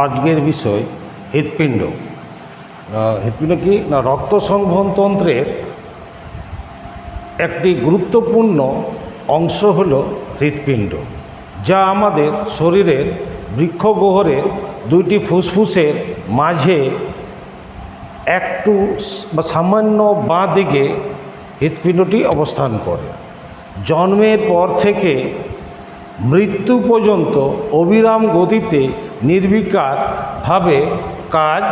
আজকের বিষয় হৃৎপিণ্ড। হৃৎপিণ্ড কি না, রক্ত সংবহনতন্ত্রের একটি গুরুত্বপূর্ণ অংশ হল হৃৎপিণ্ড, যা আমাদের শরীরের বৃক্ষগহ্বরের দুইটি ফুসফুসের মাঝে একটু সামান্য বাঁ দিকে হৃৎপিণ্ডটি অবস্থান করে। জন্মের পর থেকে মৃত্যু পর্যন্ত অবিরাম গতিতে নির্বিকারভাবে কাজ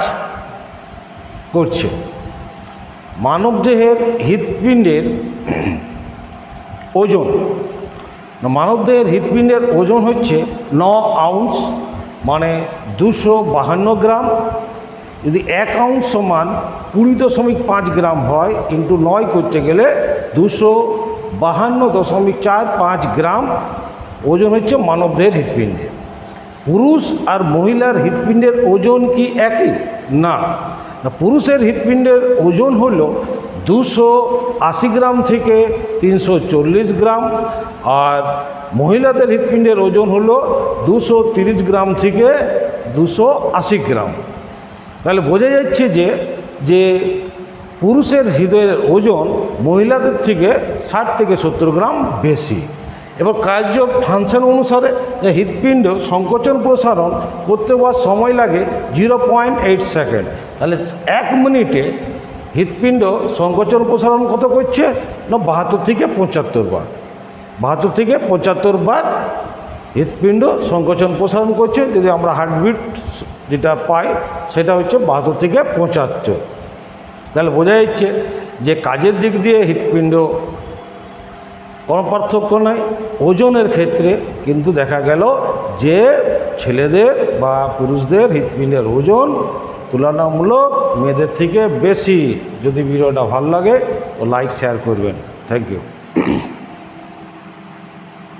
করছে। মানবদেহের হৃৎপিণ্ডের ওজন, মানবদেহের হৃৎপিণ্ডের ওজন হচ্ছে 9 আউন্স, মানে 252 গ্রাম। যদি 1 আউন্স সমান 20.5 গ্রাম হয়, ইন্টু 9 করতে গেলে 252.45 গ্রাম ওজন হচ্ছে মানবদেহের হৃৎপিণ্ডের। পুরুষ আর মহিলার হৃৎপিণ্ডের ওজন কি একই? না, পুরুষের হৃৎপিণ্ডের ওজন হল 280 গ্রাম থেকে 340 গ্রাম, আর মহিলাদের হৃৎপিণ্ডের ওজন হল 230 গ্রাম থেকে 280 গ্রাম। তাহলে বোঝা যাচ্ছে যে পুরুষের হৃদয়ের ওজন মহিলাদের থেকে 60 থেকে 70 গ্রাম বেশি। এবার কার্য ফাংশন অনুসারে হৃৎপিণ্ড সংকোচন প্রসারণ করতে হওয়ার সময় লাগে 0.8 সেকেন্ড। তাহলে 1 মিনিটে হৃৎপিণ্ড সংকোচন প্রসারণ কত করছে না, 72 থেকে 75 বার। 72 থেকে 75 বার হৃৎপিণ্ড সংকোচন প্রসারণ করছে। যদি আমরা হার্টবিট যেটা পাই সেটা হচ্ছে 72 থেকে 75। তাহলে বোঝা যাচ্ছে যে কাজের দিক দিয়ে হৃৎপিণ্ড কোনো পার্থক্য নাই। ওজনের ক্ষেত্রে কিন্তু দেখা গেল যে ছেলেদের বা পুরুষদের হৃৎপিণ্ডের ওজন তুলনামূলক মেয়েদের থেকে বেশি। যদি ভিডিওটা ভালো লাগে তো লাইক শেয়ার করবেন। Thank you.